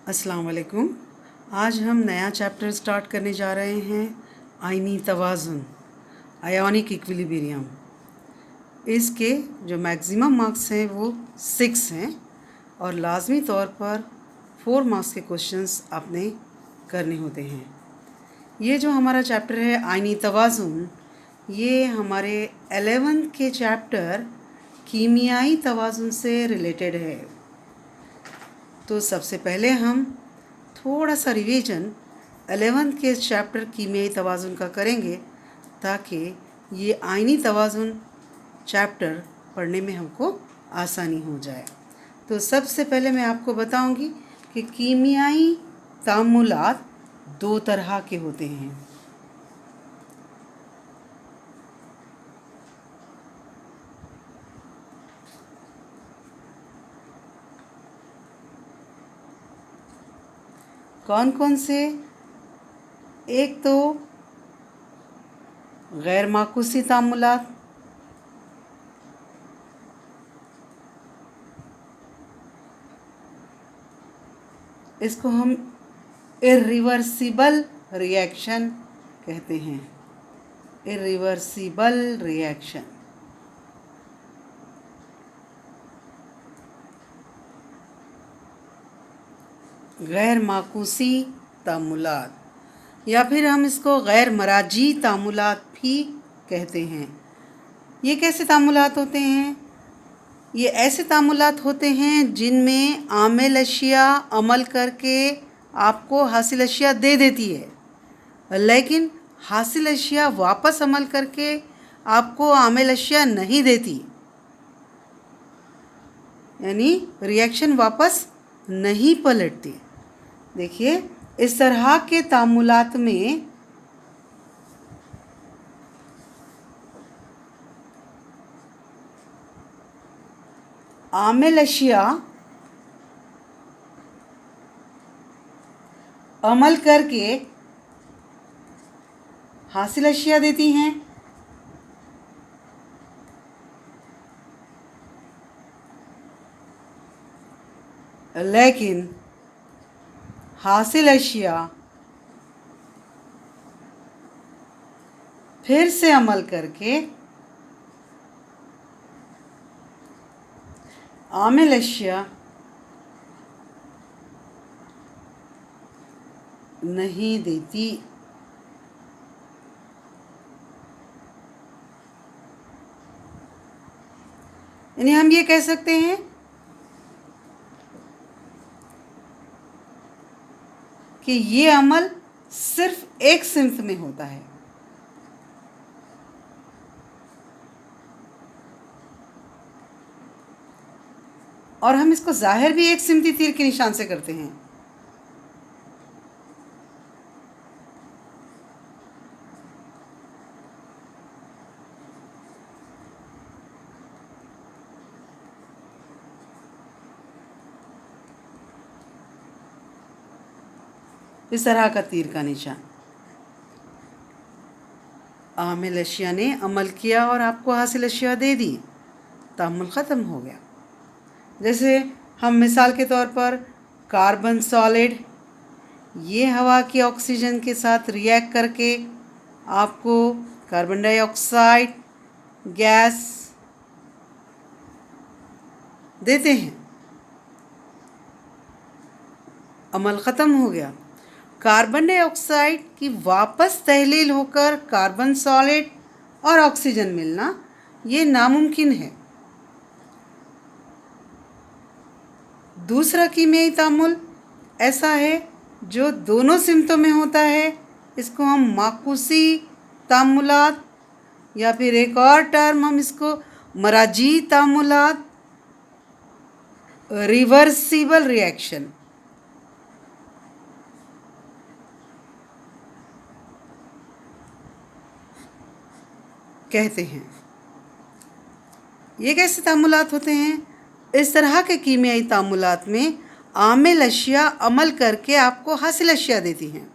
अस्सलाम वालेकुम। आज हम नया चैप्टर स्टार्ट करने जा रहे हैं, आइनी तवाज़ुन, आयोनिक इक्विलिब्रियम। इसके जो मैक्सिमम मार्क्स हैं वो 6 हैं और लाजमी तौर पर 4 मार्क्स के क्वेश्चंस आपने करने होते हैं। ये जो हमारा चैप्टर है आइनी तवाज़ुन, ये हमारे 11th के चैप्टर कीमियाई तवाज़ुन से रिलेटेड है। तो सबसे पहले हम थोड़ा सा रिवीजन 11th के चैप्टर कीमियाई तवाज़ुन का करेंगे ताकि ये आइनी तवाज़ुन चैप्टर पढ़ने में हमको आसानी हो जाए। तो सबसे पहले मैं आपको बताऊंगी कि कीमियाई तामुलात 2 तरह के होते हैं। कौन कौन से? एक तो गैर माकूसी तामुलात, इसको हम इरिवर्सिबल रिएक्शन कहते हैं। Irreversible reaction. गैर माकूसी तामुलात या फिर हम इसको गैर मराजी तामुलात भी कहते हैं। ये कैसे तामुलात होते हैं? ये ऐसे तामुलात होते हैं जिनमें आमिल अशिया अमल करके आपको हासिल अशिया दे देती है, लेकिन हासिल अशिया वापस अमल करके आपको आमिल अशिया नहीं देती, यानी रिएक्शन वापस नहीं पलटती। देखिए, इस तरह के तामुलात में आमिल अशिया अमल करके हासिल अशिया देती हैं, लेकिन हासिल अशिया फिर से अमल करके आमिल अशिया नहीं देती। यानी हम ये कह सकते हैं कि ये अमल सिर्फ एक सिम्त में होता है, और हम इसको जाहिर भी एक सिमती तीर के निशान से करते हैं। इस तरह का तीर का निशान। आमिल अशिया ने अमल किया और आपको हासिल अशिया दे दी, तामुल ख़त्म हो गया। जैसे हम मिसाल के तौर पर कार्बन सॉलिड, ये हवा की ऑक्सीजन के साथ रिएक्ट करके आपको कार्बन डाइऑक्साइड गैस देते हैं, अमल ख़त्म हो गया। कार्बन डाइऑक्साइड की वापस तहलील होकर कार्बन सॉलिड और ऑक्सीजन मिलना ये नामुमकिन है। दूसरा कीमियाई तामुल ऐसा है जो दोनों सिमतों में होता है, इसको हम माकूसी तामुलात या फिर एक और टर्म हम इसको मराजी तामुलात, रिवर्सिबल रिएक्शन कहते हैं। ये कैसे तामुलात होते हैं? इस तरह के कीमियाई तामुलात में आमिल अशिया अमल करके आपको हासिल अशिया देती हैं,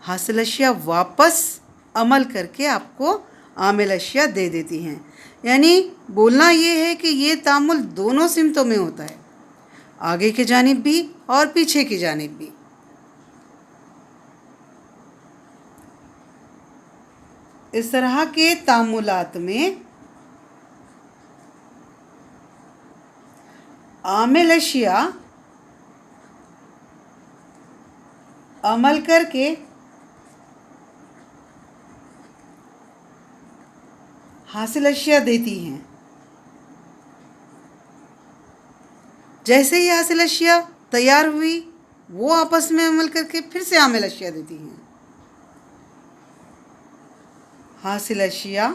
हासिल अशिया वापस अमल करके आपको आमिल अशिया दे देती हैं। यानी बोलना ये है कि ये तामुल दोनों सिमतों में होता है। आगे की जानिब भी और पीछे की जानिब भी। इस तरह के तामुलात में आमिल अशिया अमल करके हासिल अशिया देती हैं। जैसे ही हासिल अशिया तैयार हुई, वो आपस में अमल करके फिर से आमिल अशिया देती हैं। हासिल अशिया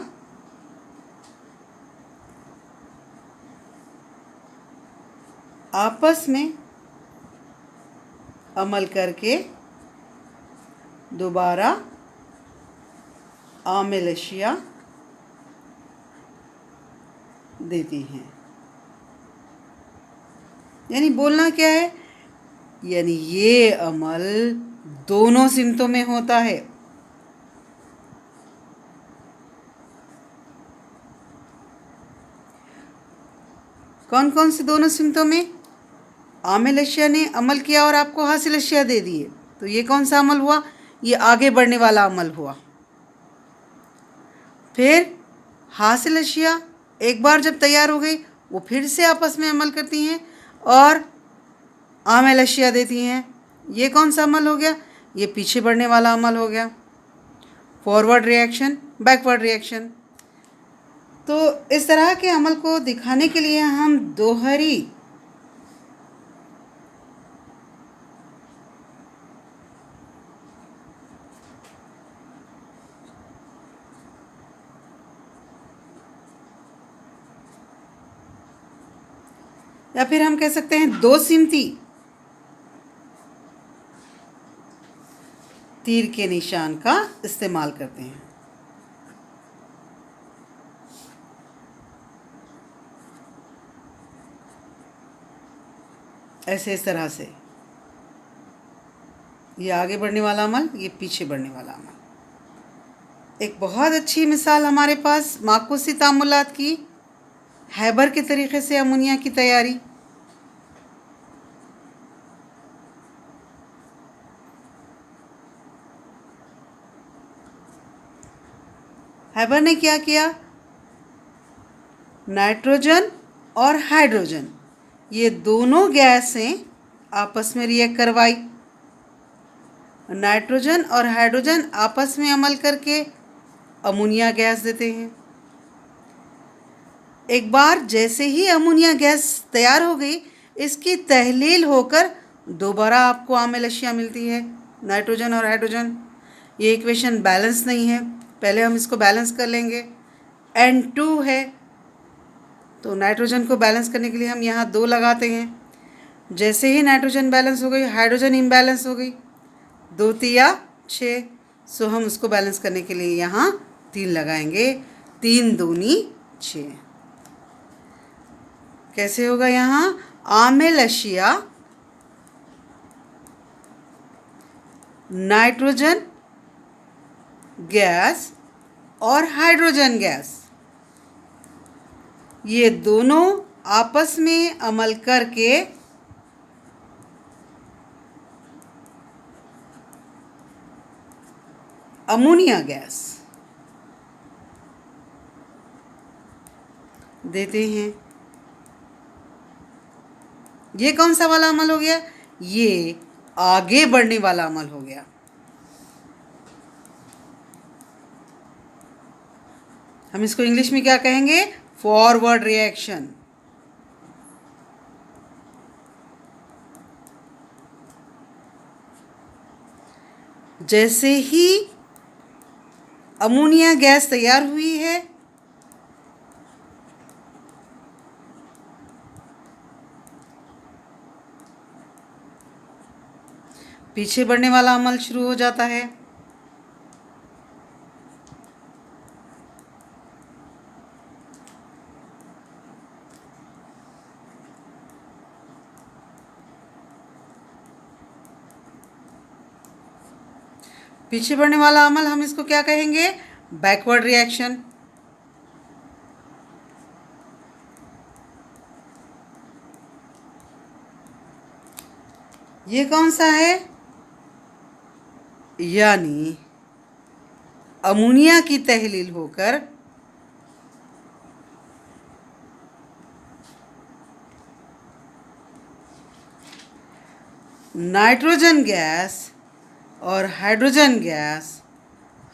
आपस में अमल करके दोबारा आमिल अशिया देती हैं। यानी बोलना क्या है, यानी ये अमल दोनों सिमतों में होता है। कौन कौन सी दोनों सिमतों में? आमिल अशिया ने अमल किया और आपको हासिल अशिया दे दिए, तो ये कौन सा अमल हुआ? ये आगे बढ़ने वाला अमल हुआ। फिर हासिल अशिया एक बार जब तैयार हो गई, वो फिर से आपस में अमल करती हैं और आमिल अशिया देती हैं। ये कौन सा अमल हो गया? ये पीछे बढ़ने वाला अमल हो गया। Forward reaction, backward reaction. तो इस तरह के अमल को दिखाने के लिए हम दोहरी या फिर हम कह सकते हैं दो सिमती तीर के निशान का इस्तेमाल करते हैं। ऐसे इस तरह से, ये आगे बढ़ने वाला अमल, ये पीछे बढ़ने वाला अमल। एक बहुत अच्छी मिसाल हमारे पास माकूसी तामुलात की, हैबर के तरीक़े से अमोनिया की तैयारी। हैबर ने क्या किया? नाइट्रोजन और हाइड्रोजन, ये दोनों गैसें आपस में रिएक्ट करवाई। नाइट्रोजन और हाइड्रोजन आपस में अमल करके अमोनिया गैस देते हैं। एक बार जैसे ही अमोनिया गैस तैयार हो गई, इसकी तहलील होकर दोबारा आपको आमिल अशिया मिलती है, नाइट्रोजन और हाइड्रोजन। ये इक्वेशन बैलेंस नहीं है, पहले हम इसको बैलेंस कर लेंगे। N2 है, तो नाइट्रोजन को बैलेंस करने के लिए हम यहाँ 2 लगाते हैं। जैसे ही नाइट्रोजन बैलेंस हो गई, हाइड्रोजन इम्बैलेंस हो गई, 2 तिया 6। सो हम उसको बैलेंस करने के लिए यहाँ 3 लगाएंगे, 3 दूनी 6। कैसे होगा? यहाँ आमिल अशिया नाइट्रोजन गैस और हाइड्रोजन गैस, ये दोनों आपस में अमल करके अमोनिया गैस देते हैं। ये कौन सा वाला अमल हो गया? ये आगे बढ़ने वाला अमल हो गया। हम इसको इंग्लिश में क्या कहेंगे? Forward reaction. जैसे ही अमोनिया गैस तैयार हुई है, पीछे बढ़ने वाला अमल शुरू हो जाता है। पीछे बढ़ने वाला अमल हम इसको क्या कहेंगे? Backward reaction. ये कौन सा है? यानी अमोनिया की तहलील होकर नाइट्रोजन गैस और हाइड्रोजन गैस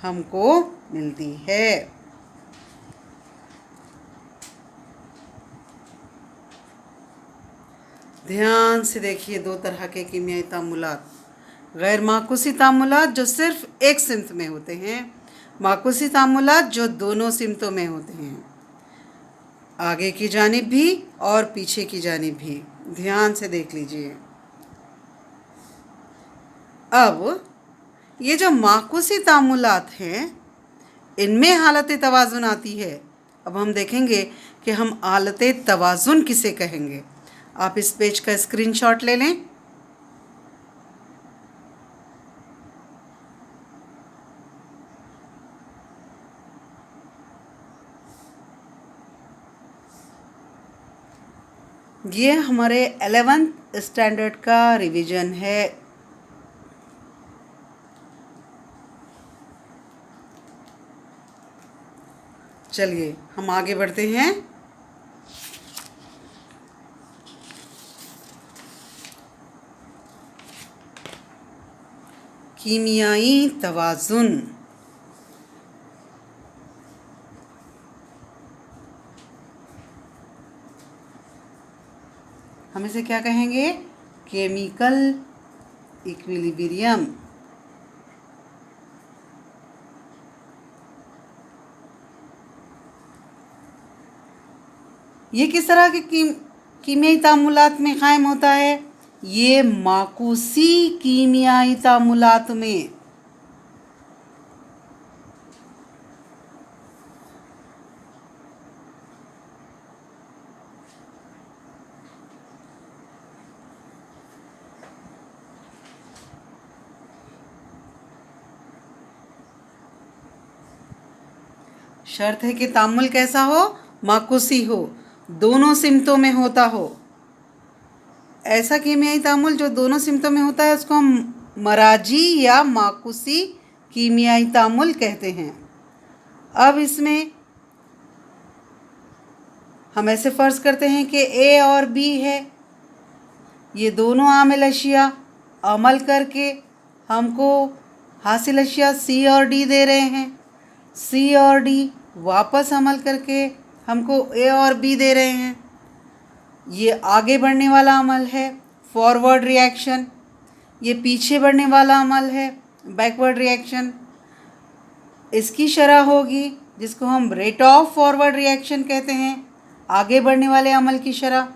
हमको मिलती है। ध्यान से देखिए, दो तरह के कीमियाई तामुलात, गैर माकूसी तामुलात जो सिर्फ एक सिमत में होते हैं, माकूसी तामुलात जो दोनों सिमतों में होते हैं, आगे की जानिब भी और पीछे की जानिब भी। ध्यान से देख लीजिए। अब ये जो माकूसी तामुलात हैं, इनमें हालत तवाज़ुन आती है। अब हम देखेंगे कि हम हालत तवाज़ुन किसे कहेंगे। आप इस पेज का स्क्रीनशॉट ले लें। ये हमारे 11th स्टैंडर्ड का रिवीजन है। चलिए हम आगे बढ़ते हैं। कीमियाई तवाज़ुन। हम इसे क्या कहेंगे? Chemical equilibrium. ये किस तरह के कीमियाई तामुलात में क़ायम होता है? ये माकूसी कीमियाई तामुलात में। शर्त है कि तामुल कैसा हो? माकूसी हो, दोनों सिमतों में होता हो। ऐसा कीमियाई तामुल जो दोनों सिमतों में होता है उसको हम मराजी या माकूसी कीमियाई तामुल कहते हैं। अब इसमें हम ऐसे फ़र्ज़ करते हैं कि ए और बी है, ये दोनों आमिल अशिया अमल करके हमको हासिल अशिया सी और डी दे रहे हैं। सी और डी वापस अमल करके हमको ए और बी दे रहे हैं। ये आगे बढ़ने वाला अमल है, फॉरवर्ड रिएक्शन। ये पीछे बढ़ने वाला अमल है, बैकवर्ड रिएक्शन। इसकी शरह होगी जिसको हम रेट ऑफ फॉरवर्ड रिएक्शन कहते हैं, आगे बढ़ने वाले अमल की शरह।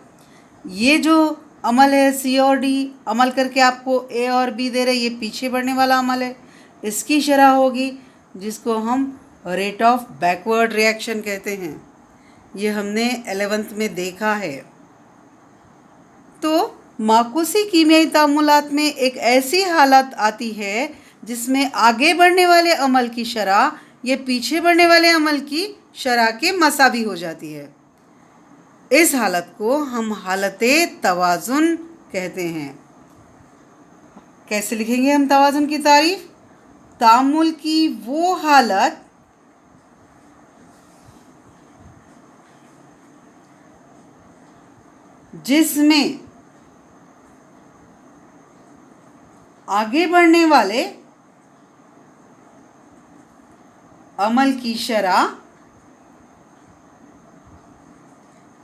ये जो अमल है सी और डी अमल करके आपको ए और बी दे रहे, ये पीछे बढ़ने वाला अमल है, इसकी शरह होगी जिसको हम रेट ऑफ बैकवर्ड रिएक्शन कहते हैं। ये हमने 11th में देखा है। तो माकूसी कीमियाई तामुलात में एक ऐसी हालत आती है जिसमें आगे बढ़ने वाले अमल की शरह ये पीछे बढ़ने वाले अमल की शरह के मसावी हो जाती है। इस हालत को हम हालत तवाज़ुन कहते हैं। कैसे लिखेंगे हम तवाज़ुन की तारीफ? तामुल की वो हालत जिसमें आगे बढ़ने वाले अमल की शरह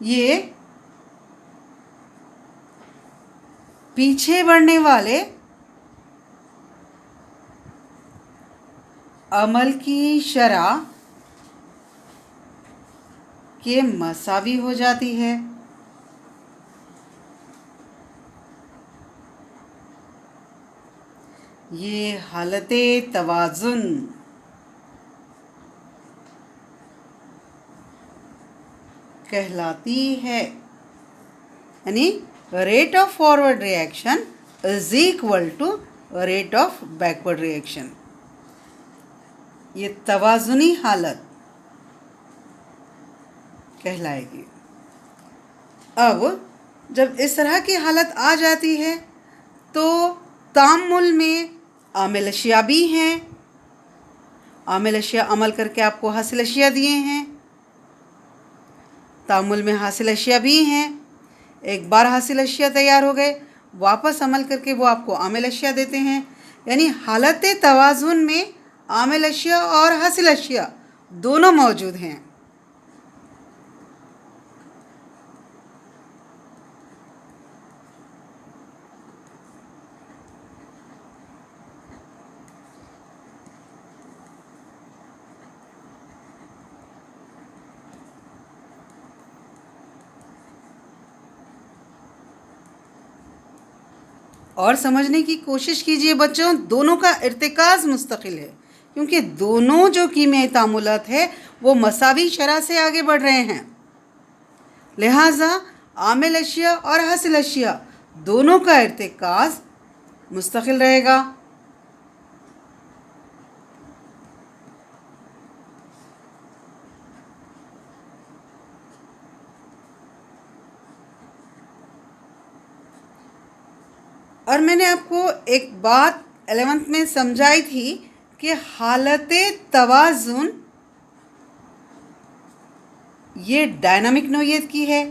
ये पीछे बढ़ने वाले अमल की शरह के मसावी हो जाती है। ये हालत तवाज़ुन कहलाती है। यानी rate of forward reaction is equal to rate of backward reaction. ये तवाज़ुनी हालत कहलाएगी। अब जब इस तरह की हालत आ जाती है तो तामुल में आमिल अशिया भी हैं। आमिल अशिया अमल करके आपको हासिल अशिया दिए हैं। तामुल में हासिल अशिया भी हैं। एक बार हासिल अशिया तैयार हो गए, वापस अमल करके वो आपको आमिल अशिया देते हैं। यानी हालत तवाज़ुन में आमिल अशिया और हासिल अशिया दोनों मौजूद हैं। और समझने की कोशिश कीजिए बच्चों, दोनों का इर्तिकाज़ मुस्तकिल है, क्योंकि दोनों जो कीमियाई तामुलात है वो मसावी शरह से आगे बढ़ रहे हैं। लिहाजा आमिल अशिया और हासिल अशिया दोनों का इर्तिकाज़ मुस्तकिल रहेगा। और मैंने आपको एक बात 11th में समझाई थी कि हालत तवाज़ुन ये डायनामिक नोयत की है।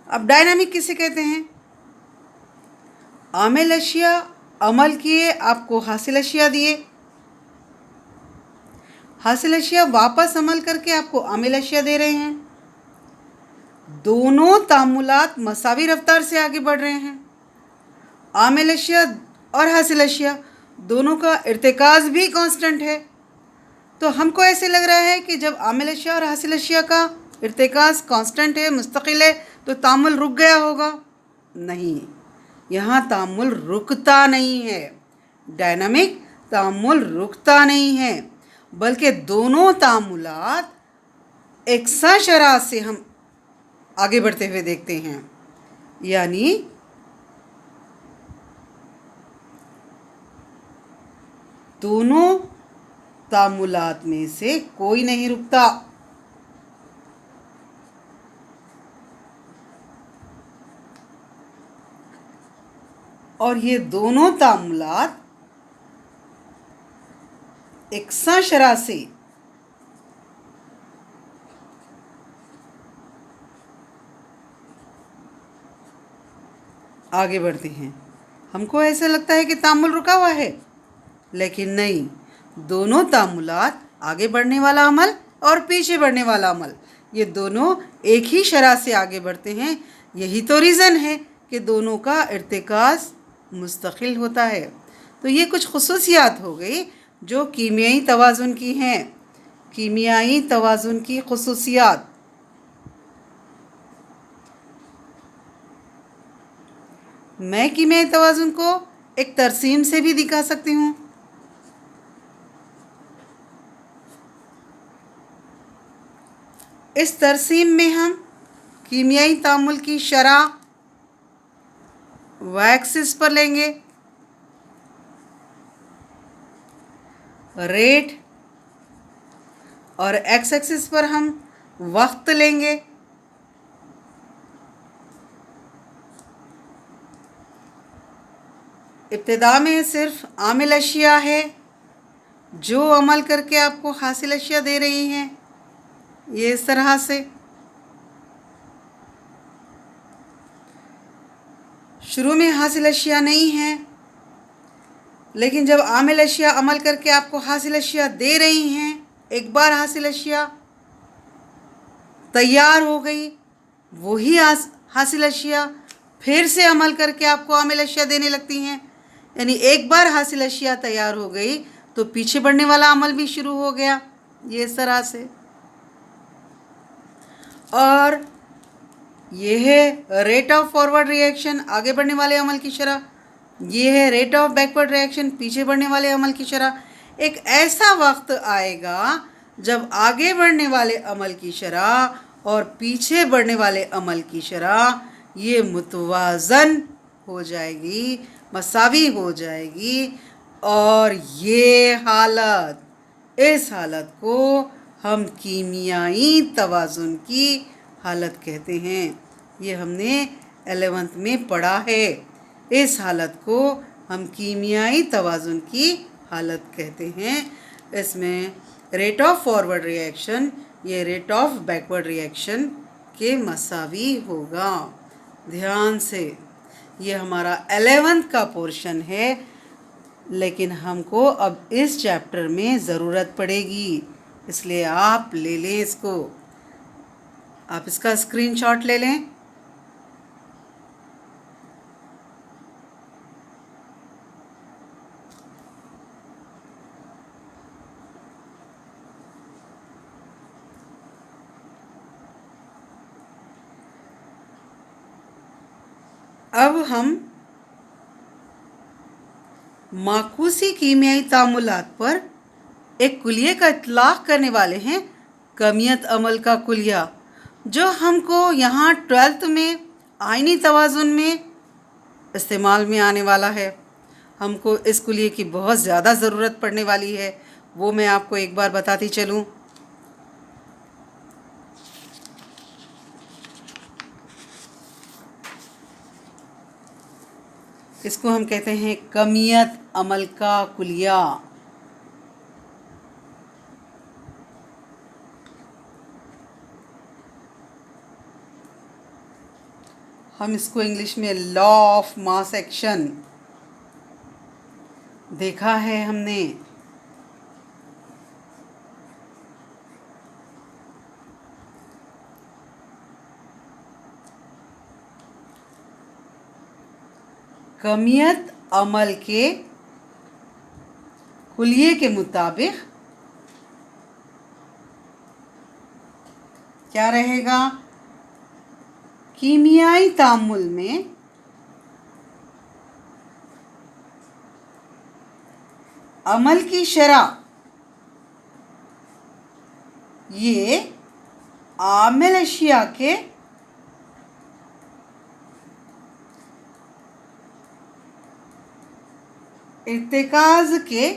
अब डायनामिक किसे कहते हैं? आमिल अशिया अमल किए, आपको हासिल अशिया दिए, हासिल अशिया वापस अमल करके आपको आमिल अशिया दे रहे हैं। दोनों तामुलात मसावी रफ्तार से आगे बढ़ रहे हैं। आमिल अशिया और हासिल अशिया दोनों का इर्तिकाज़ भी कांस्टेंट है। तो हमको ऐसे लग रहा है कि जब आमिल अशिया और हासिल अशिया का इर्तिकाज़ कांस्टेंट है, मुस्तकिल है, तो तामुल रुक गया होगा। नहीं, यहाँ तामुल रुकता नहीं है। डायनामिक तामुल रुकता नहीं है, बल्कि दोनों तामुलात एकसा शरह से हम आगे बढ़ते हुए देखते हैं। यानी दोनों तामुलात में से कोई नहीं रुकता। और ये दोनों तामुलात एकसा शरह से आगे बढ़ते हैं। हमको ऐसा लगता है कि तामुल रुका हुआ है, लेकिन नहीं, दोनों तामुलात आगे बढ़ने वाला अमल और पीछे बढ़ने वाला अमल, ये दोनों एक ही शरह से आगे बढ़ते हैं। यही तो रीज़न है कि दोनों का इर्तिकाज़ मुस्तकिल होता है। तो ये कुछ खुसूसियात हो गई जो कीमियाई तवाज़ुन की हैं। कीमियाई तवाज़ुन की खुसूसियात। मैं कीमियाई तवाज़ुन को एक तरसीम से भी दिखा सकती हूँ। इस तरसीम में हम कीमियाई तामुल की शरह वाई एक्सिस पर लेंगे, रेट, और एक्स एक्सिस पर हम वक्त लेंगे। इब्तिदा में सिर्फ आमिल अशिया है जो अमल करके आपको हासिल अशिया दे रही हैं। ये इस तरह से शुरू में हासिल अशिया नहीं है, लेकिन जब आमिल अशिया अमल करके आपको हासिल अशिया दे रही हैं, एक बार हासिल अशिया तैयार हो गई, वही हासिल अशिया फिर से अमल करके आपको आमिल अशिया देने लगती हैं। यानी एक बार हासिल अशिया तैयार हो गई तो पीछे बढ़ने वाला अमल भी शुरू हो गया, ये इस तरह से। और ये है रेट ऑफ फॉरवर्ड रिएक्शन, आगे बढ़ने वाले अमल की शरह। ये है रेट ऑफ बैकवर्ड रिएक्शन, पीछे बढ़ने वाले अमल की शरह। एक ऐसा वक्त आएगा जब आगे बढ़ने वाले अमल की शरह और पीछे बढ़ने वाले अमल की शरह ये मुतवाज़न हो जाएगी, मसावी हो जाएगी। और ये हालत, इस हालत को हम कीमियाई तवाज़ुन की हालत कहते हैं। ये हमने 11th में पढ़ा है। इस हालत को हम कीमियाई तवाज़ुन की हालत कहते हैं। इसमें रेट ऑफ फॉरवर्ड रिएक्शन ये रेट ऑफ बैकवर्ड रिएक्शन के मसावी होगा। ध्यान से, ये हमारा 11th का पोर्शन है, लेकिन हमको अब इस चैप्टर में ज़रूरत पड़ेगी, इसलिए आप ले लें इसको। आप इसका स्क्रीनशॉट ले लें। अब हम माकूसी कीमियाई तामुलात पर एक कुलिये का इतलाक़ करने वाले हैं, कमियत अमल का कुलिया, जो हमको यहाँ 12th में आइनी तवाज़ुन में इस्तेमाल में आने वाला है। हमको इस कुलिये की बहुत ज़्यादा ज़रूरत पड़ने वाली है, वो मैं आपको एक बार बताती चलूँ। इसको हम कहते हैं कमियत अमल का कुलिया। हम इसको इंग्लिश में लॉ ऑफ मास एक्शन देखा है हमने। कमियत अमल के कुलिये के मुताबिक क्या रहेगा? कीमियाई तामुल में अमल की शरह ये आमिल अशिया के इर्तिकाज़ के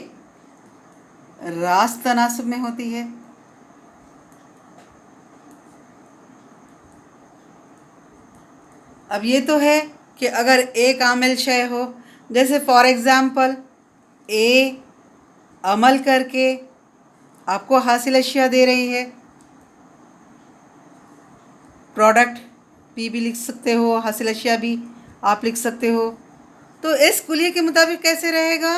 रास्त तनासुब में होती है। अब ये तो है कि अगर एक आमिल शय हो, जैसे फॉर एग्ज़ाम्पल ए अमल करके आपको हासिल अशिया दे रही है, प्रोडक्ट पी भी लिख सकते हो, हासिल अशिया भी आप लिख सकते हो। तो इस कुलिये के मुताबिक कैसे रहेगा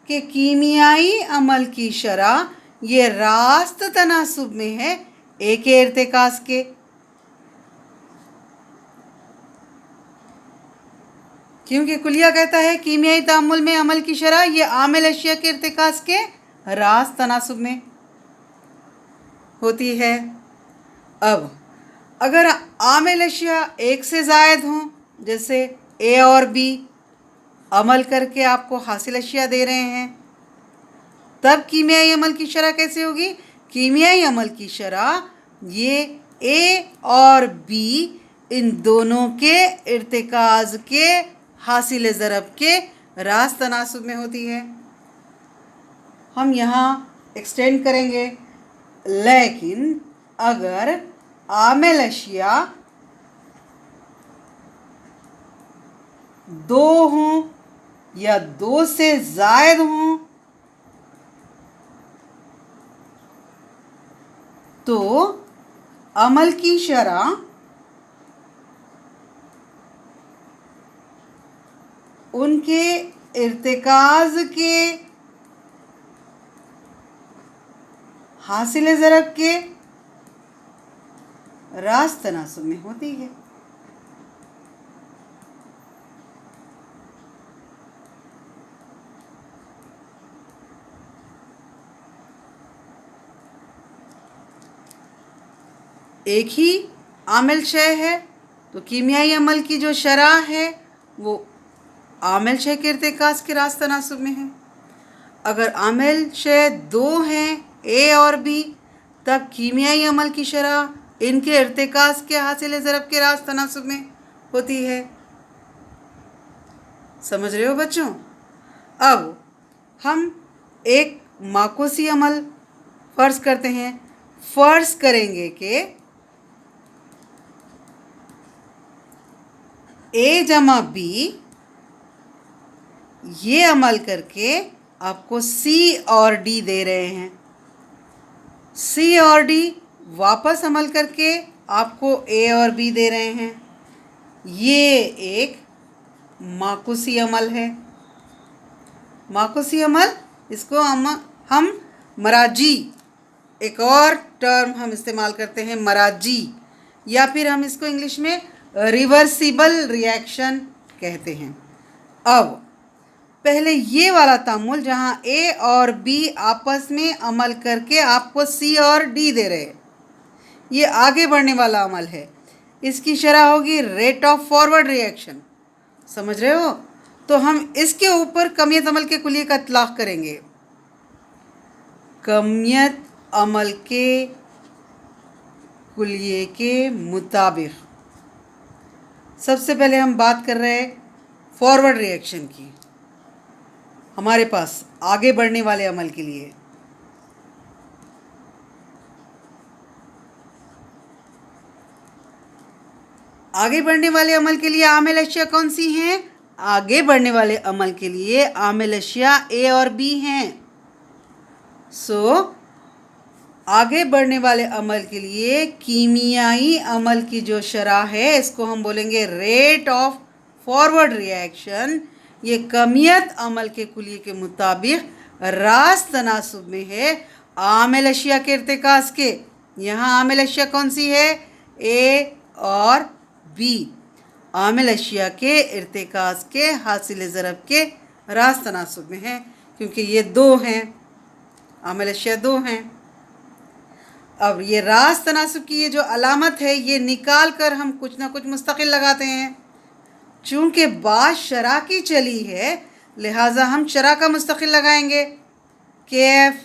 कि कीमियाई अमल की शरह ये रास्त तनासुब में है ए के इर्तिकाज़ के। क्योंकि कुलिया कहता है कीमियाई तामुल में अमल की शरह ये आमिल अशिया के इर्तिकाज़ के रास्त तनासुब में होती है। अब अगर आमिल अशिया एक से ज़ायद हों, जैसे ए और बी अमल करके आपको हासिल अशिया दे रहे हैं, तब कीमियाई अमल की शरह कैसे होगी? कीमियाई अमल की शरह ये ए और बी इन दोनों के इर्तिकाज़ के हासिल ज़रब के रास्त तनासुब में होती है। हम यहाँ एक्सटेंड करेंगे, लेकिन अगर आमिल अशिया दो हों या दो से ज़ायद हों तो अमल की शरह उनके इर्तिकाज़ के हासिल ज़रब के रास्त तनासुब में होती है। एक ही आमिल शय है तो कीमियाई अमल की जो शरह है वो आमिल शय के इर्तिकाज़ के रास्त तनासुब में है। अगर आमिल शय दो हैं ए और बी, तब कीमियाई अमल की शरह इनके इर्तिकाज़ के हासिल ज़रब के रास्त तनासुब में होती है। समझ रहे हो बच्चों? अब हम एक माकूसी अमल फ़र्ज़ करते हैं। फर्ज करेंगे कि ए जमा बी ये अमल करके आपको सी और डी दे रहे हैं, सी और डी वापस अमल करके आपको ए और बी दे रहे हैं। ये एक माकुसी अमल है। माकुसी अमल, इसको हम मराजी, एक और टर्म हम इस्तेमाल करते हैं मराजी, या फिर हम इसको इंग्लिश में रिवर्सिबल रिएक्शन कहते हैं। अब पहले ये वाला तामुल जहाँ ए और बी आपस में अमल करके आपको सी और डी दे रहे, ये आगे बढ़ने वाला अमल है। इसकी शरह होगी रेट ऑफ फॉरवर्ड रिएक्शन। समझ रहे हो? तो हम इसके ऊपर कमियत अमल के कुलिये का इतलाक़ करेंगे। कमियत अमल के कुलिये के मुताबिक सबसे पहले हम बात कर रहे हैं फॉरवर्ड रिएक्शन की। हमारे पास आगे बढ़ने वाले अमल के लिए आमिल अशिया कौन सी हैं? आगे बढ़ने वाले अमल के लिए आमिल अशिया ए और बी हैं। आगे बढ़ने वाले अमल के लिए कीमियाई अमल की जो शरह है इसको हम बोलेंगे रेट ऑफ फॉरवर्ड रिएक्शन। ये कमियत अमल के कुलिये के मुताबिक रास्त तनासुब में है आमिल अशिया के इर्तिकाज़ के। यहाँ आमिल अशिया कौन सी है? ए और बी आमिल अशिया के इर्तिकाज़ के हासिल ज़रब के रास्त तनासुब में है, क्योंकि ये दो हैं, आमिल अशिया दो हैं। अब ये रास्त तनासुब की ये जो अलामत है ये निकाल कर हम कुछ ना कुछ मुस्तकिल लगाते हैं। चूँकि बात शरह की चली है लिहाजा हम शरह का मुस्तकिल लगाएंगे। के एफ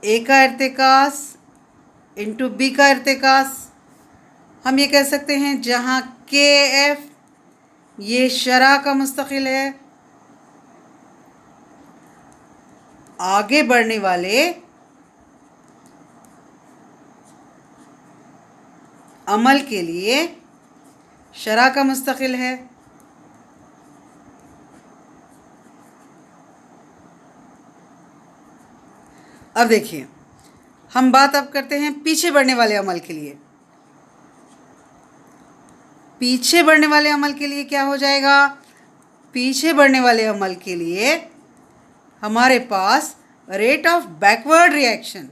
ए का इर्तिकाज़ इंटू बी का इर्तिकाज़, हम ये कह सकते हैं जहाँ के एफ ये शरह का मुस्तकिल है, आगे बढ़ने वाले अमल के लिए शरह का मुस्तकिल है। अब देखिए, हम बात अब करते हैं पीछे बढ़ने वाले अमल के लिए। पीछे बढ़ने वाले अमल के लिए क्या हो जाएगा? पीछे बढ़ने वाले अमल के लिए हमारे पास रेट ऑफ बैकवर्ड रिएक्शन।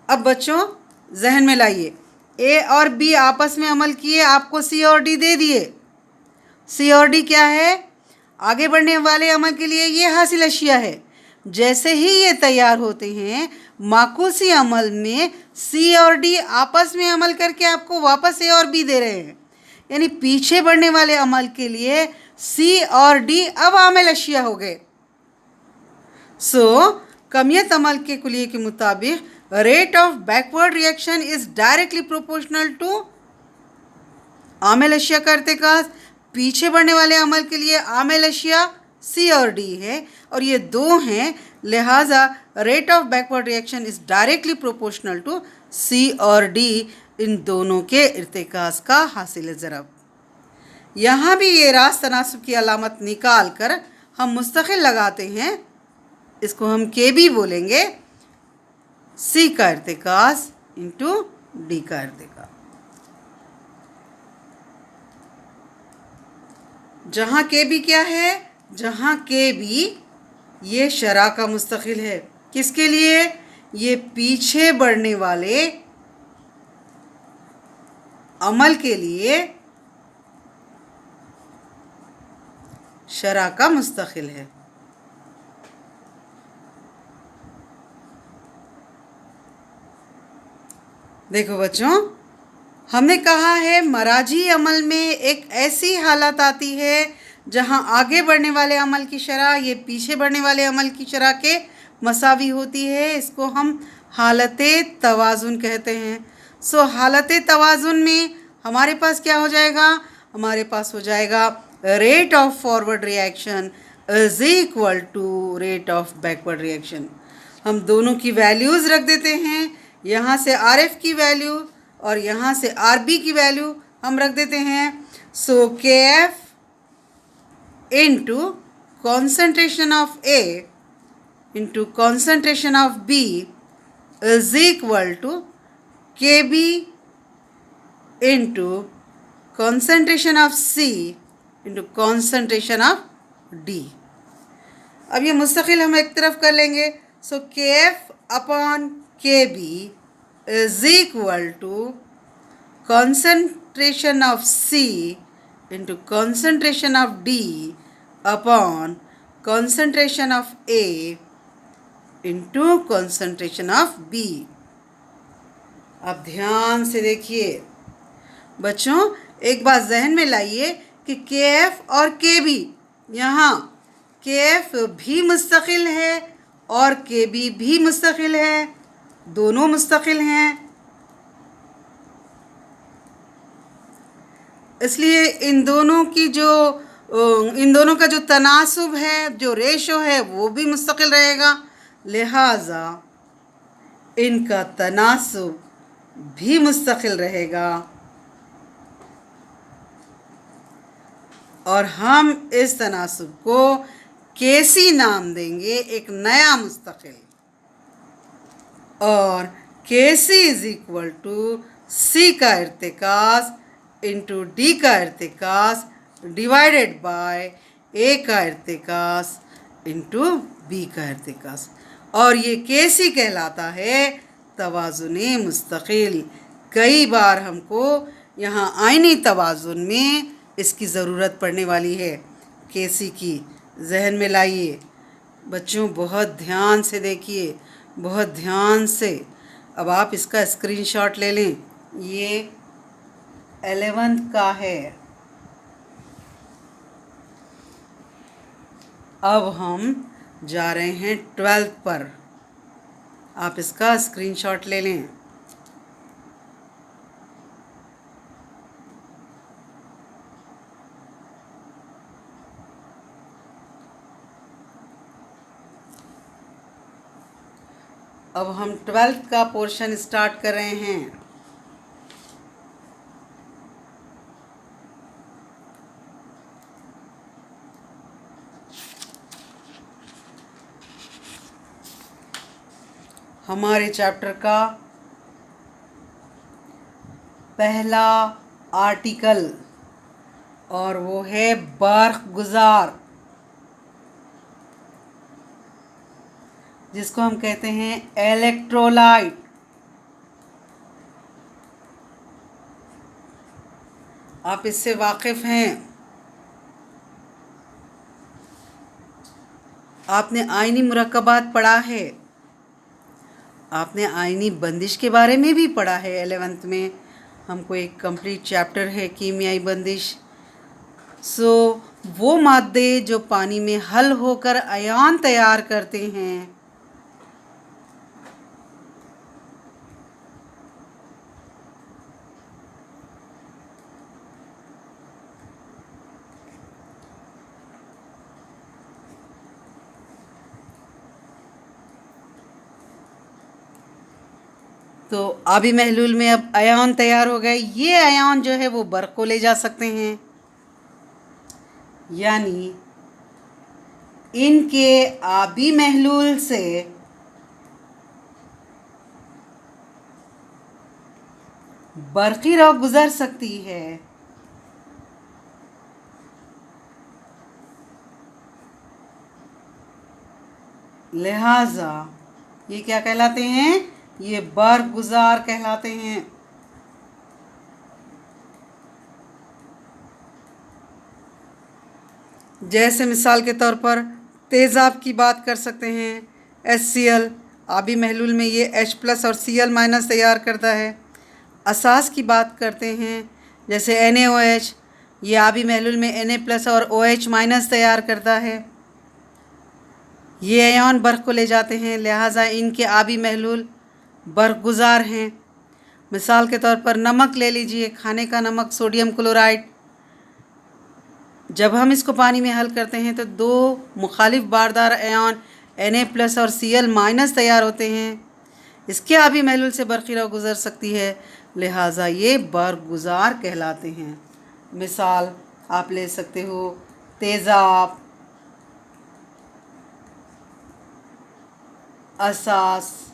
अब बच्चों जहन में लाइए, ए और बी आपस में अमल किए, आपको सी और डी दे दिए। सी और डी क्या है? आगे बढ़ने वाले अमल के लिए ये हासिल अशिया है। जैसे ही ये तैयार होते हैं माकूसी अमल में सी और डी आपस में अमल करके आपको वापस ए और बी दे रहे हैं। यानी पीछे बढ़ने वाले अमल के लिए सी और डी अब आमिल अशिया हो गए। कमियत अमल के कुलिये के मुताबिक rate of backward reaction is directly proportional to आमिल अशिया का इर्तिकाज़। पीछे बढ़ने वाले अमल के लिए आमिल अशिया सी और डी है और ये दो हैं, लिहाजा rate of backward reaction is directly proportional to C और डी, इन दोनों के इर्तिकाज़ का हासिल ज़रब। यहाँ भी ये रास्त तनासुब की अलामत निकाल कर हम मुस्तकिल लगाते हैं, इसको हम के बी बोलेंगे, सी का इर्तिकाज़ इंटू डी का इर्तिकाज़। जहाँ के बी क्या है? जहाँ के बी ये शरह का मुस्तकिल है। किसके लिए? ये पीछे बढ़ने वाले अमल के लिए शरह का मुस्तकिल है। देखो बच्चों, हमने कहा है मराजी अमल में एक ऐसी हालत आती है जहां आगे बढ़ने वाले अमल की शरह ये पीछे बढ़ने वाले अमल की शरह के मसावी होती है। इसको हम हालते तवाज़ुन कहते हैं। हालते तवाज़ुन में हमारे पास क्या हो जाएगा? हमारे पास हो जाएगा rate of forward reaction is equal to rate of backward reaction. हम दोनों की वैल्यूज़ रख देते हैं। यहाँ से RF की वैल्यू और यहाँ से RB की वैल्यू हम रख देते हैं। So KF into concentration of A into concentration of B is equal to KB into concentration of C into concentration of D। अब ये मुस्तकिल हम एक तरफ कर लेंगे। So KF upon KB is equal to concentration of C into concentration of D upon concentration of A into concentration of B। अब ध्यान से देखिए बच्चों, एक बात जहन में लाइए कि KF और KB, यहाँ KF भी मुस्तकिल है और KB भी मुस्तकिल है, दोनों मुस्तकिल हैं। इसलिए इन दोनों का जो तनासुब है, जो रेशो है, वो भी मुस्तकिल रहेगा। लिहाजा इनका तनासुब भी मुस्तकिल रहेगा और हम इस तनासुब को KC नाम देंगे, एक नया मुस्तकिल। और KC is equal to C का इर्तिकास इंटू D का इर्तिकास डिवाइडेड बाय A का इर्तिकास इंटू B का इर्तिकास। और ये KC कहलाता है तवाज़ुने मुस्तकिल। कई बार हमको यहाँ आइनी तवाज़ुन में इसकी ज़रूरत पड़ने वाली है, KC की। जहन में लाइए बच्चों, बहुत ध्यान से देखिए, बहुत ध्यान से। अब आप इसका स्क्रीनशॉट ले लें। ये 11th का है। अब हम जा रहे हैं 12th पर। आप इसका स्क्रीनशॉट ले लें। अब हम 12th का पोर्शन स्टार्ट कर रहे हैं। हमारे चैप्टर का पहला आर्टिकल और वो है बर्क़ गुज़ार, जिसको हम कहते हैं इलेक्ट्रोलाइट। आप इससे वाकिफ़ हैं। आपने आइनी मुरक्कबात पढ़ा है, आपने आइनी बंदिश के बारे में भी पढ़ा है। 11th में हमको एक कंप्लीट चैप्टर है कीमियाई बंदिश। सो वो मादे जो पानी में हल होकर अयान तैयार करते हैं, तो आबी महलूल में अब अयान तैयार हो गए। ये अयान जो है वो बर्क़ को ले जा सकते हैं, यानी इनके आबी महलूल से बर्क़ी रौ गुज़र सकती है। लिहाजा ये क्या कहलाते हैं? ये बर्क़ गुज़ार कहलाते हैं। जैसे मिसाल के तौर पर तेज़ाब की बात कर सकते हैं। HCl आबी महलूल में ये H+ और Cl- तैयार करता है। असास की बात करते हैं, जैसे NaOH, ये आबी महलूल में Na+ और OH- तैयार करता है। ये अयान बर्क़ को ले जाते हैं, लिहाजा इनके आबी महलूल बर्क़ गुज़ार हैं। मिसाल के तौर पर नमक ले लीजिए, खाने का नमक सोडियम क्लोराइड। जब हम इसको पानी में हल करते हैं तो दो मुखालिफ बारदार अयान Na+ और Cl- तैयार होते हैं। इसके आबी महलूल से बरक़िरा गुज़र सकती है, लिहाजा ये बरगुज़ार कहलाते हैं। मिसाल आप ले सकते हो तेज़ाब, असास,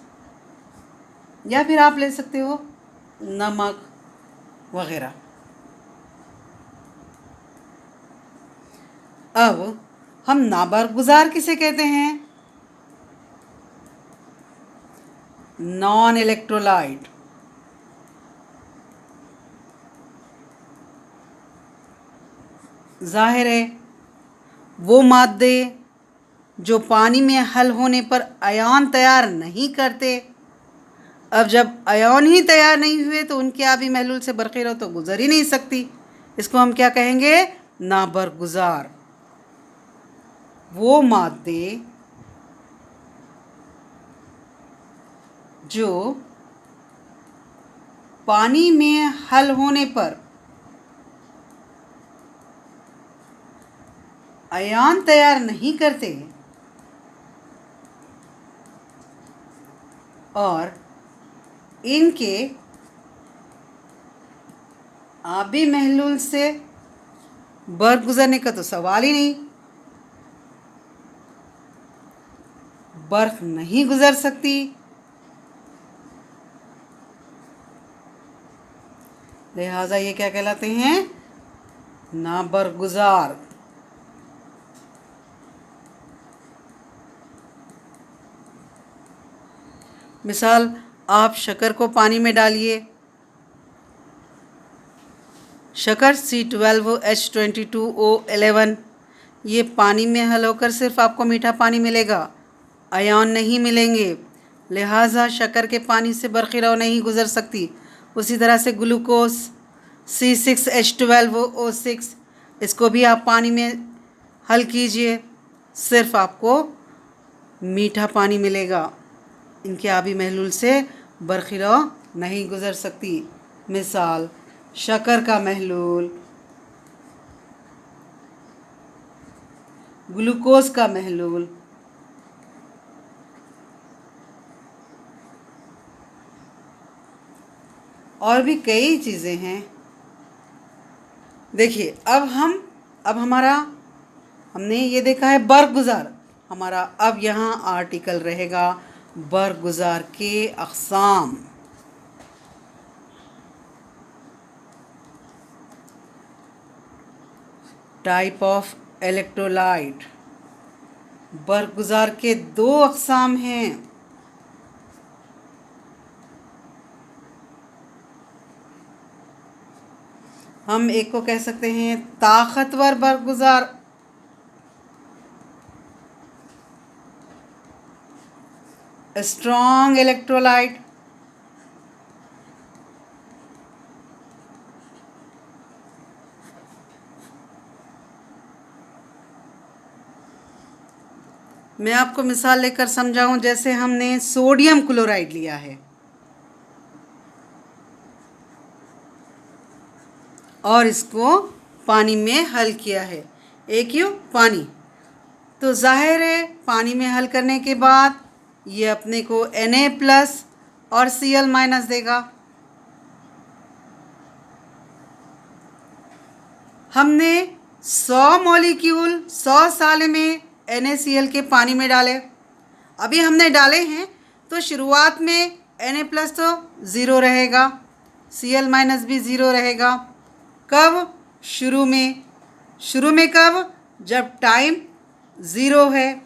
या फिर आप ले सकते हो नमक वग़ैरह। अब हम नाबरगुज़ार किसे कहते हैं? Non electrolyte. ज़ाहिर है वो मादे जो पानी में हल होने पर आयन तैयार नहीं करते। अब जब आयन ही तैयार नहीं हुए तो उनके आबी महलूल से बरक़िरा तो गुज़र ही नहीं सकती। इसको हम क्या कहेंगे? नाबरगुज़ार। वो मादे जो पानी में हल होने पर आयन तैयार नहीं करते और इनके आबी महलूल से बर गुज़रने का तो सवाल ही नहीं, बर्फ़ नहीं गुज़र सकती। लिहाजा ये क्या कहलाते हैं? नाबरगुज़ार। मिसाल आप शक्कर को पानी में डालिए, शक्कर C12H22O11 ये पानी में हल होकर सिर्फ आपको मीठा पानी मिलेगा, आयन नहीं मिलेंगे। लिहाजा शक्कर के पानी से बरक़िरा नहीं गुज़र सकती। उसी तरह से ग्लूकोज C6H12O6 इसको भी आप पानी में हल कीजिए, सिर्फ आपको मीठा पानी मिलेगा। इनके आबी महलूल से बरक़िरा नहीं गुज़र सकती। मिसाल शक्कर का महलूल, ग्लूकोज का महलूल, और भी कई चीज़ें हैं। देखिए अब हमने ये देखा है बरगुज़ार। हमारा अब यहाँ आर्टिकल रहेगा बरगुज़ार के अक़साम। Type of electrolyte. बरगुज़ार के 2 अक़साम हैं। हम एक को कह सकते हैं ताकतवर बरगुज़ार, स्ट्रॉन्ग इलेक्ट्रोलाइट, मैं आपको मिसाल लेकर समझाऊं। जैसे हमने सोडियम क्लोराइड लिया है और इसको पानी में हल किया है, AQ पानी, तो जाहिर है पानी में हल करने के बाद ये अपने को Na+ और Cl- देगा। हमने 100 मॉलिक्यूल 100 साल में NaCl के पानी में डाले। अभी हमने डाले हैं तो शुरुआत में Na+ तो ज़ीरो रहेगा, Cl- भी ज़ीरो रहेगा। कब? शुरू में कब? जब टाइम ज़ीरो है।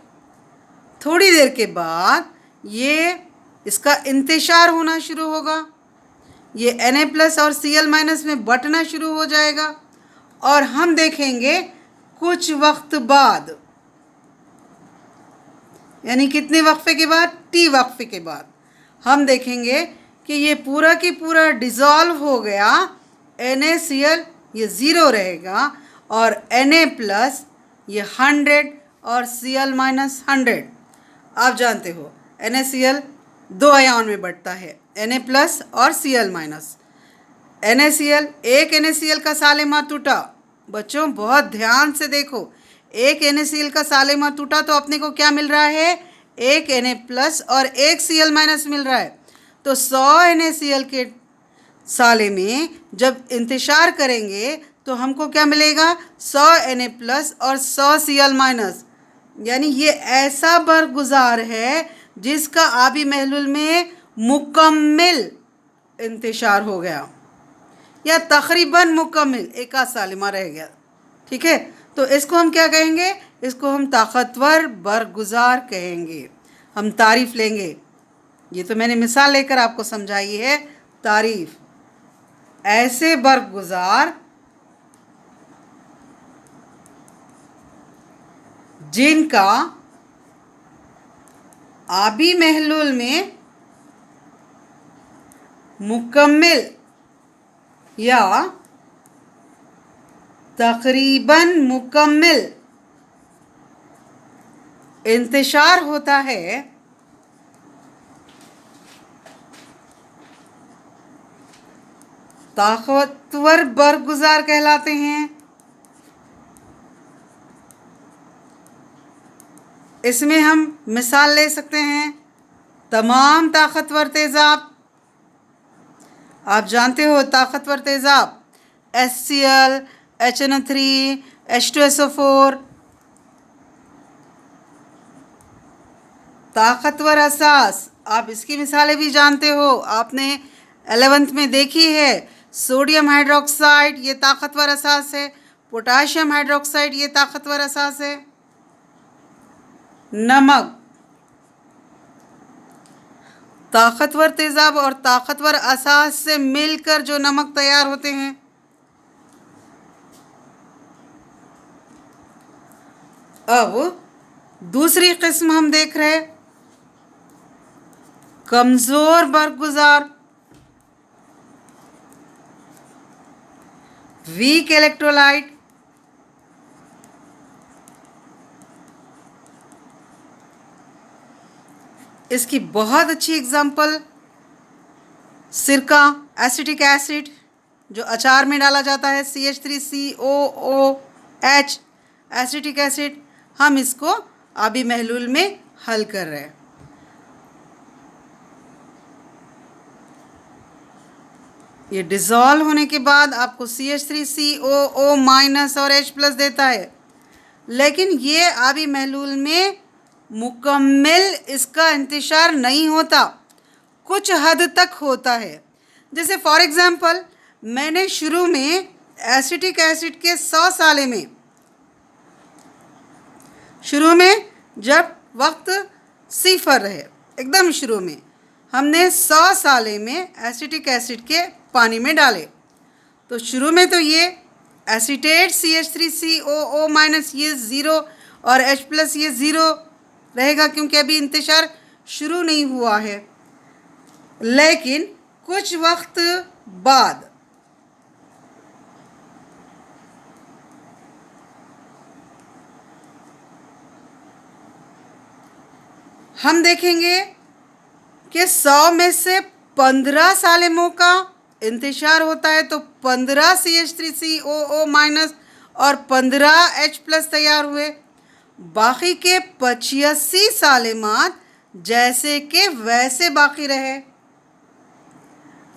थोड़ी देर के बाद ये इसका इंतशार होना शुरू होगा, ये Na+ और Cl- में बंटना शुरू हो जाएगा और हम देखेंगे कुछ वक्त बाद, यानी कितने वक्फे के बाद? T वक्फे के बाद हम देखेंगे कि ये पूरा की पूरा डिज़ोल्व हो गया। NaCl ये ज़ीरो रहेगा और Na+ ये 100 और Cl- 100। आप जानते हो NaCl 2 आयन में बढ़ता है, Na+ और Cl-। NaCl, एक NaCl का सालेमा टूटा। बच्चों बहुत ध्यान से देखो, एक NaCl का सालेमा टूटा तो अपने को क्या मिल रहा है? एक Na+ और एक Cl- मिल रहा है। तो 100 NaCl के साले में जब इंतशार करेंगे तो हमको क्या मिलेगा? 100 Na+ और 100 Cl-, यानी ये ऐसा बरगुजार है जिसका आबी महलूल में मुकम्मिल इंतशार हो गया, या तकरीबन मुकम्मिल, एक आध सालिमा रह गया। ठीक है, तो इसको हम क्या कहेंगे? इसको हम ताकतवर बरगुजार कहेंगे। हम तारीफ लेंगे। ये तो मैंने मिसाल लेकर आपको समझाई है। तारीफ, ऐसे बरगुजार जिनका आबी महलूल में मुकम्मिल या तकरीबन मुकम्मिल इंतशार होता है, ताकतवर बरगुजार कहलाते हैं। इसमें हम मिसाल ले सकते हैं। तमाम ताकतवर तेज़ाब, आप जानते हो ताकतवर तेज़ाब HCl, HNO3, H2SO4। ताकतवर असास, आप इसकी मिसालें भी जानते हो, आपने 11th में देखी है। सोडियम हाइड्रोक्साइड ये ताकतवर असास है, पोटाशियम हाइड्रोक्साइड ये ताकतवर असास है। नमक, ताकतवर तेज़ाब और ताकतवर असास से मिलकर जो नमक तैयार होते हैं। अब दूसरी किस्म हम देख रहे हैं, कमज़ोर बरगुजार, वीक इलेक्ट्रोलाइट। इसकी बहुत अच्छी एग्जांपल सिरका, एसिटिक एसिड जो अचार में डाला जाता है, CH3COOH, एसिटिक एसिड। हम इसको आबी महलूल में हल कर रहे हैं। ये डिज़ोल्व होने के बाद आपको CH3COO- और H+ देता है, लेकिन ये आबी महलूल में मुकम्मिल इसका इंतशार नहीं होता, कुछ हद तक होता है। जैसे फॉर एग्ज़ाम्पल, मैंने शुरू में एसिटिक एसिड के 100 साले में, शुरू में जब वक्त सिफर रहे, एकदम शुरू में हमने 100 साले में एसिटिक एसिड के पानी में डाले, तो शुरू में तो ये एसीटेट CH3COO- ये 0 और H+ ये 0 रहेगा, क्योंकि अभी इंतशार शुरू नहीं हुआ है। लेकिन कुछ वक्त बाद हम देखेंगे कि 100 में से 15 सालिमों का इंतशार होता है, तो 15 CH3COO- और 15 H+ तैयार हुए। बाकी के 85 सालिमात जैसे कि वैसे बाकी रहे।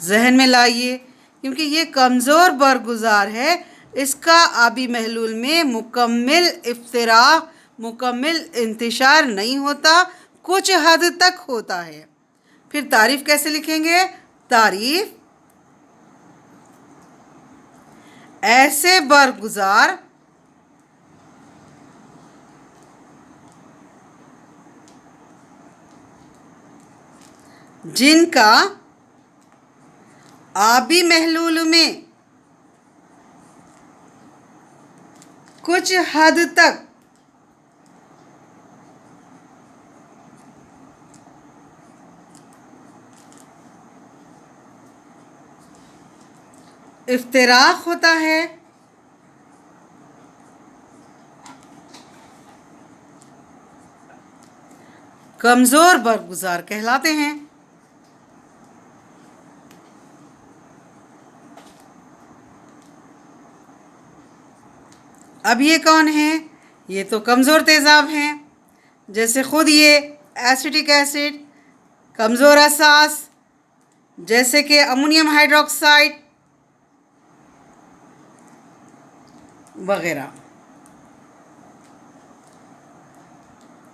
जहन में लाइए, क्योंकि ये कमज़ोर बरगुजार है, इसका आबी महलूल में मुकम्मिल इफ्तिराह, मुकम्मिल इंतशार नहीं होता, कुछ हद तक होता है। फिर तारीफ कैसे लिखेंगे? तारीफ, ऐसे बरगुजार जिनका आबी महलूल में कुछ हद तक इफ्तिराक होता है, कमज़ोर बरगुजार कहलाते हैं। अब ये कौन है? ये तो कमज़ोर तेज़ाब हैं। जैसे खुद ये एसिटिक एसिड, कमज़ोर असास जैसे कि अमोनियम हाइड्रोक्साइड वगैरह।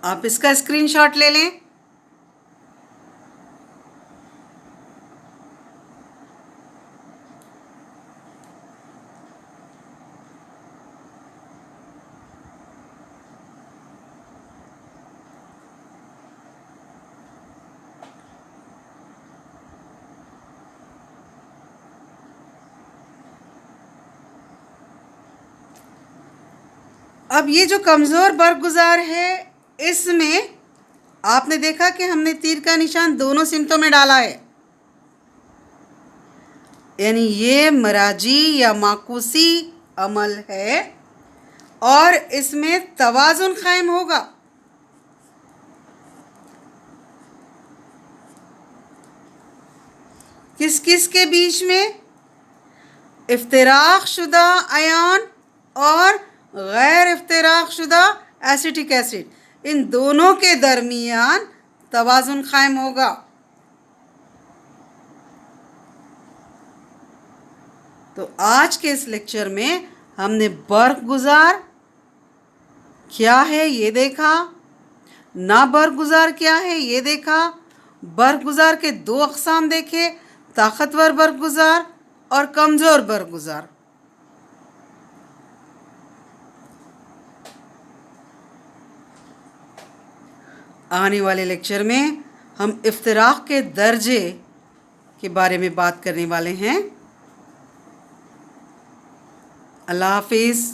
आप इसका स्क्रीनशॉट ले लें। अब ये जो कमज़ोर बरगुजार है, इसमें आपने देखा कि हमने तीर का निशान दोनों सिमतों में डाला है, यानी ये मराजी या माकूसी अमल है और इसमें तवाज़ुन कायम होगा। किस किस के बीच में? इफ्तिराक शुदा आयन और गैर इफ्तिराक शुदा एसिटिक एसिड, इन दोनों के दरमियान तवाज़ुन कायम होगा। तो आज के इस लेक्चर में हमने बरगुजार क्या है ये देखा, ना बरगुजार क्या है ये देखा, बरगुजार के दो अक़साम देखे, ताकतवर बरगुजार और कमज़ोर बरगुजार। आने वाले लेक्चर में हम इफ्तिराक के दर्जे के बारे में बात करने वाले हैं। अल्लाह हाफिज़।